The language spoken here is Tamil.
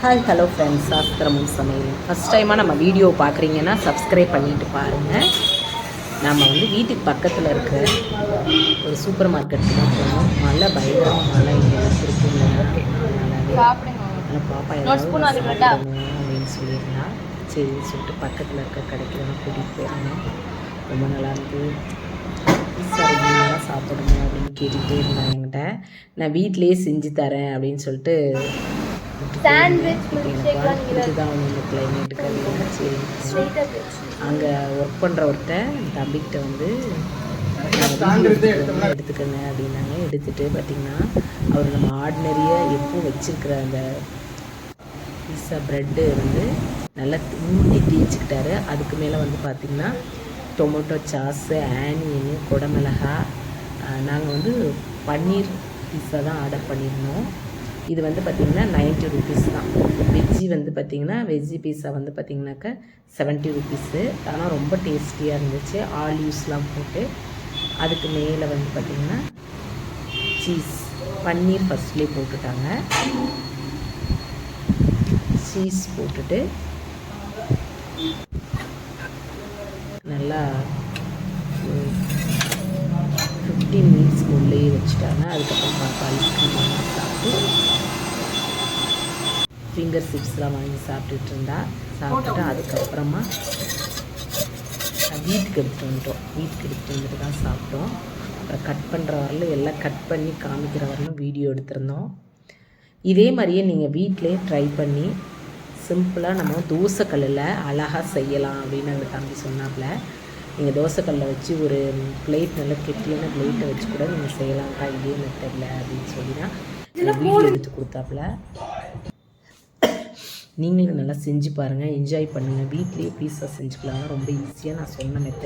ஹாய் ஹலோ ஃப்ரெண்ட்ஸ், சாஸ்திரமும் சமையல். ஃபஸ்ட் டைமாக நம்ம வீடியோ பார்க்குறீங்கன்னா சப்ஸ்கிரைப் பண்ணிவிட்டு பாருங்கள். நம்ம வந்து வீட்டுக்கு பக்கத்தில் இருக்கிற ஒரு சூப்பர் மார்க்கெட்டுக்கு தான் போனோம். மழை பயங்கரமாக மழை இங்கே திருப்பூரில் அதனால் பாப்பா ஏதாவது சாப்பிடணும் அப்படின்னு சொல்லியிருந்தா சரின்னு சொல்லிட்டு பக்கத்தில் இருக்க கடைக்கு தான் கூட்டிகிட்டு போயிருந்தேன். ரொம்ப நல்லாயிருந்து. பீஸா ரொம்ப நல்லா சாப்பிடணும் அப்படின்னு கேட்டுகிட்டே இருந்தாங்க என்கிட்ட. நான் வீட்டிலேயே செஞ்சு தரேன் அப்படின்னு சொல்லிட்டு இதுதான் இந்த கிளைமேட்டுக்கு அப்படின்னா சரி. அங்கே ஒர்க் பண்ணுறவர்கிட்ட தம்பிக்கிட்ட வந்து எடுத்துக்கங்க அப்படின்னாங்க. எடுத்துகிட்டு பார்த்திங்கன்னா அவர் நம்ம ஆர்டினரியாக எப்பவும் வச்சுருக்கிற அந்த பீஸா ப்ரெட்டு வந்து நல்லா ஊற்றி தேய்ச்சிக்கிட்டாரு. அதுக்கு மேலே வந்து பார்த்திங்கன்னா டொமேட்டோ சாஸு, ஆனியனு, குடமிளகா, நாங்கள் வந்து பன்னீர் பீஸா தான் ஆர்டர் பண்ணியிருந்தோம். இது வந்து பார்த்திங்கன்னா 90 ருபீஸ் தான். வெஜ்ஜி வந்து பார்த்திங்கன்னா வெஜ்ஜி பீஸா வந்து பார்த்திங்கனாக்கா 70 ருபீஸு. ஆனால் ரொம்ப டேஸ்டியாக இருந்துச்சு. ஆலிவ்ஸ்லாம் போட்டு அதுக்கு மேலே வந்து பார்த்திங்கன்னா சீஸ், பன்னீர் ஃபஸ்ட்லேயே போட்டுட்டாங்க. சீஸ் போட்டுட்டு நல்லா 15 மினிட்ஸ்க்கு உள்ளேயே வச்சுட்டாங்க. அதுக்கப்புறம் பாப்பா ஐஸ்கிரீம் சாப்பிட்டு ஃபிங்கர் சிப்ஸ்லாம் வாங்கி சாப்பிட்டுட்டு இருந்தா. சாப்பிட்டுட்டு அதுக்கப்புறமா வீட்டுக்கு எடுத்துகிட்டு வந்துட்டோம். வீட்டுக்கு எடுத்துகிட்டு வந்துட்டு தான் சாப்பிட்டோம். அப்புறம் கட் பண்ணுற வரலும் எல்லாம் கட் பண்ணி காமிக்கிற வரலும் வீடியோ எடுத்திருந்தோம். இதே மாதிரியே நீங்கள் வீட்டிலே ட்ரை பண்ணி சிம்பிளாக நம்ம தோசைக்கல்லில் அழகாக செய்யலாம் அப்படின்னு அந்த தம்பி சொன்னாப்புல. நீங்கள் தோசைக்கல்லில் வச்சு ஒரு பிளேட் நல்லா கெட்டியான பிளேட்டை வச்சு கூட நீங்கள் செய்யலாம்க்கா இதே மெத்தடில் அப்படின்னு சொல்லி தான் வீடியோ எடுத்து கொடுத்தாப்புல. நீங்களும் நல்லா செஞ்சு பாருங்கள், என்ஜாய் பண்ணுங்கள். வீட்லேயே பீஸா செஞ்சுக்கலாம். ரொம்ப ஈஸியாக நான் சொன்ன மெத்தட்.